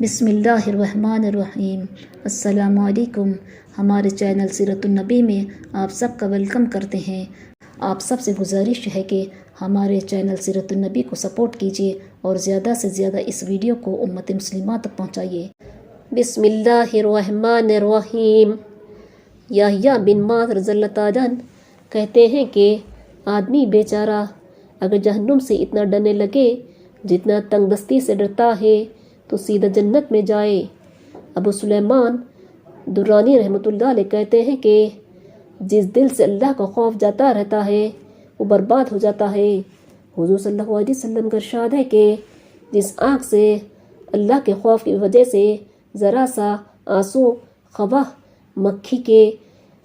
بسم اللہ الرحمن الرحیم۔ السلام علیکم۔ ہمارے چینل سیرت النبی میں آپ سب کا ویلکم کرتے ہیں۔ آپ سب سے گزارش ہے کہ ہمارے چینل سیرت النبی کو سپورٹ کیجیے اور زیادہ سے زیادہ اس ویڈیو کو امت مسلمہ تک پہنچائیے۔ بسم اللہ الرحمن الرحیم۔ یحییٰ بن معاذ رضی اللہ تعالیٰ عنہ کہتے ہیں کہ آدمی بیچارہ اگر جہنم سے اتنا ڈرنے لگے جتنا تنگ دستی سے ڈرتا ہے تو سیدھا جنت میں جائے۔ ابو سلیمان درانی رحمۃ اللہ علیہ کہتے ہیں کہ جس دل سے اللہ کا خوف جاتا رہتا ہے وہ برباد ہو جاتا ہے۔ حضور صلی اللہ علیہ وسلم کا ارشاد ہے کہ جس آنکھ سے اللہ کے خوف کی وجہ سے ذرا سا آنسو خواہ مکھی کے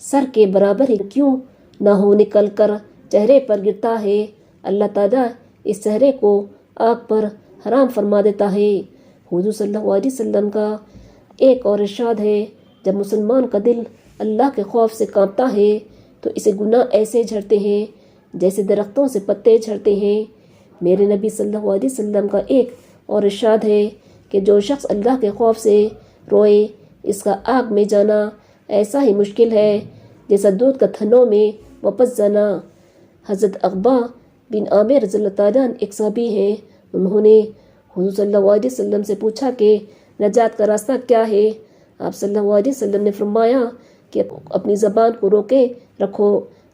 سر کے برابر ہی کیوں نہ ہو نکل کر چہرے پر گرتا ہے، اللہ تعالیٰ اس چہرے کو آگ پر حرام فرما دیتا ہے۔ حضور صلی اللہ علیہ وسلم کا ایک اور ارشاد ہے جب مسلمان کا دل اللہ کے خوف سے کانپتا ہے تو اسے گناہ ایسے جھڑتے ہیں جیسے درختوں سے پتے جھڑتے ہیں۔ میرے نبی صلی اللہ علیہ وسلم کا ایک اور ارشاد ہے کہ جو شخص اللہ کے خوف سے روئے اس کا آگ میں جانا ایسا ہی مشکل ہے جیسا دودھ کا تھنوں میں واپس جانا۔ حضرت عقبہ بن عامر رضی اللہ تعالیٰ عنہ ایک صحابی ہیں۔ انہوں نے حضور صلی اللہ علیہ وسلم سے پوچھا کہ نجات کا راستہ کیا ہے؟ آپ صلی اللہ علیہ وسلم نے فرمایا کہ اپنی زبان کو روکے رکھو،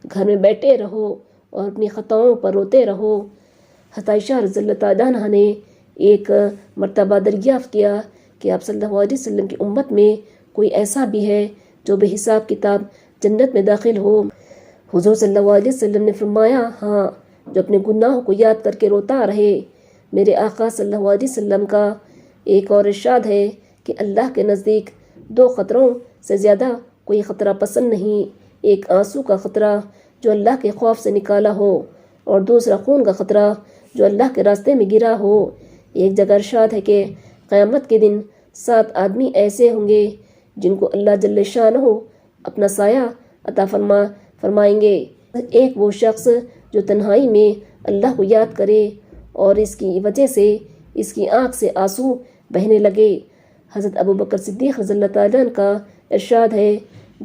گھر میں بیٹھے رہو اور اپنی خطاؤں پر روتے رہو۔ حضرت عائشہ رضی اللہ تعالیٰ عنہ نے ایک مرتبہ دریافت کیا کہ آپ صلی اللہ علیہ وسلم کی امت میں کوئی ایسا بھی ہے جو بے حساب کتاب جنت میں داخل ہو؟ حضور صلی اللہ علیہ وسلم نے فرمایا ہاں، جو اپنے گناہوں کو یاد کر کے روتا رہے۔ میرے آقا صلی اللہ علیہ وسلم کا ایک اور ارشاد ہے کہ اللہ کے نزدیک دو خطروں سے زیادہ کوئی خطرہ پسند نہیں، ایک آنسو کا خطرہ جو اللہ کے خوف سے نکالا ہو اور دوسرا خون کا خطرہ جو اللہ کے راستے میں گرا ہو۔ ایک جگہ ارشاد ہے کہ قیامت کے دن 7 آدمی ایسے ہوں گے جن کو اللہ جل شانہ اپنا سایہ عطا فرمائیں گے۔ ایک وہ شخص جو تنہائی میں اللہ کو یاد کرے اور اس کی وجہ سے اس کی آنکھ سے آنسو بہنے لگے۔ حضرت ابو بکر صدیق رضی اللہ تعالیٰ عنہ کا ارشاد ہے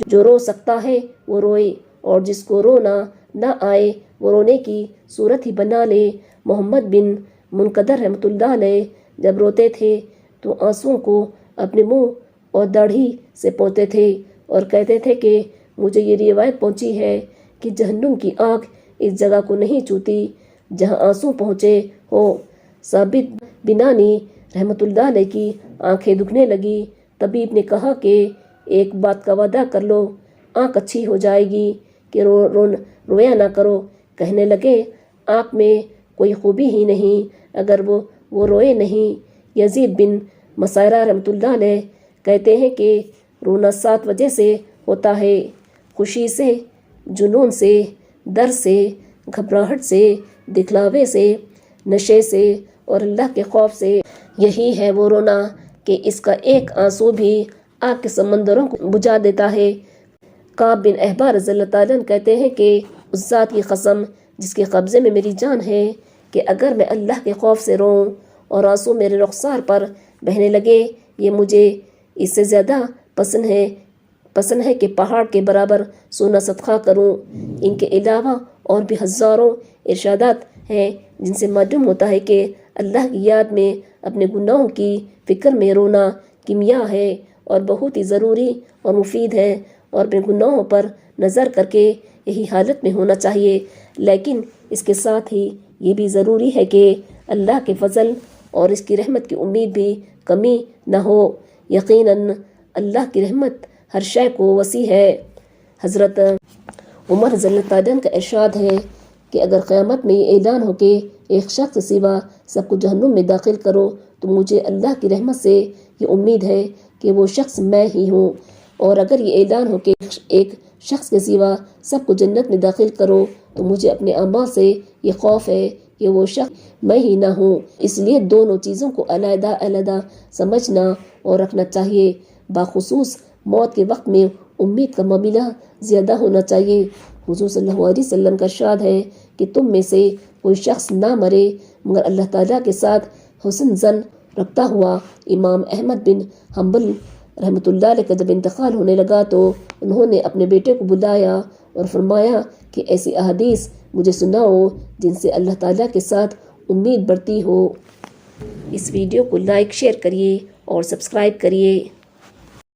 جو رو سکتا ہے وہ روئے اور جس کو رونا نہ آئے وہ رونے کی صورت ہی بنا لے۔ محمد بن منقدر رحمۃ اللہ علیہ جب روتے تھے تو آنسوؤں کو اپنے منہ اور داڑھی سے پوچھتے تھے اور کہتے تھے کہ مجھے یہ روایت پہنچی ہے کہ جہنم کی آگ اس جگہ کو نہیں چھوتی جہاں آنسو پہنچے ہو۔ ثابت بنانی رحمۃ اللہ علیہ کی آنکھیں دکھنے لگی۔ طبیب نے کہا کہ ایک بات کا وعدہ کر لو، آنکھ اچھی ہو جائے گی کہ رویا نہ کرو۔ کہنے لگے آنکھ میں کوئی خوبی ہی نہیں اگر وہ روئے نہیں۔ یزید بن مسائرہ رحمۃ اللہ علیہ کہتے ہیں کہ رونا 7 وجہ سے ہوتا ہے: خوشی سے، جنون سے، ڈر سے، گھبراہٹ سے، دکھلاوے سے، نشے سے اور اللہ کے خوف سے۔ یہی ہے وہ رونا کہ اس کا ایک آنسو بھی آگ کے سمندروں کو بجھا دیتا ہے۔ کعب بن احبار رضی اللہ تعالیٰ عنہ کہتے ہیں کہ اس ذات کی قسم جس کے قبضے میں میری جان ہے کہ اگر میں اللہ کے خوف سے روؤں اور آنسو میرے رخسار پر بہنے لگے یہ مجھے اس سے زیادہ پسند ہے کہ پہاڑ کے برابر سونا صدقہ کروں۔ ان کے علاوہ اور بھی ہزاروں ارشادات ہیں جن سے معلوم ہوتا ہے کہ اللہ کی یاد میں اپنے گناہوں کی فکر میں رونا کیمیا ہے اور بہت ہی ضروری اور مفید ہے، اور اپنے گناہوں پر نظر کر کے یہی حالت میں ہونا چاہیے۔ لیکن اس کے ساتھ ہی یہ بھی ضروری ہے کہ اللہ کے فضل اور اس کی رحمت کی امید بھی کمی نہ ہو۔ یقیناً اللہ کی رحمت ہر شے کو وسیع ہے۔ حضرت عمر رضی اللہ تعالیٰ عنہ کا ارشاد ہے کہ اگر قیامت میں یہ اعلان ہو کہ ایک شخص سوا سب کو جہنم میں داخل کرو تو مجھے اللہ کی رحمت سے یہ امید ہے کہ وہ شخص میں ہی ہوں، اور اگر یہ اعلان ہو کہ ایک شخص کے سوا سب کو جنت میں داخل کرو تو مجھے اپنے اعمال سے یہ خوف ہے کہ وہ شخص میں ہی نہ ہوں۔ اس لیے دونوں چیزوں کو علیحدہ علیحدہ سمجھنا اور رکھنا چاہیے۔ باخصوص موت کے وقت میں امید کا معاملہ زیادہ ہونا چاہیے۔ حضور صلی اللہ علیہ وسلم کا ارشاد ہے کہ تم میں سے کوئی شخص نہ مرے مگر اللہ تعالیٰ کے ساتھ حسن زن رکھتا ہوا امام احمد بن حنبل رحمۃ اللہ علیہ کا جب انتقال ہونے لگا تو انہوں نے اپنے بیٹے کو بلایا اور فرمایا کہ ایسی احادیث مجھے سناؤ جن سے اللہ تعالیٰ کے ساتھ امید بڑھتی ہو۔ اس ویڈیو کو لائک شیئر کریے اور سبسکرائب کریے۔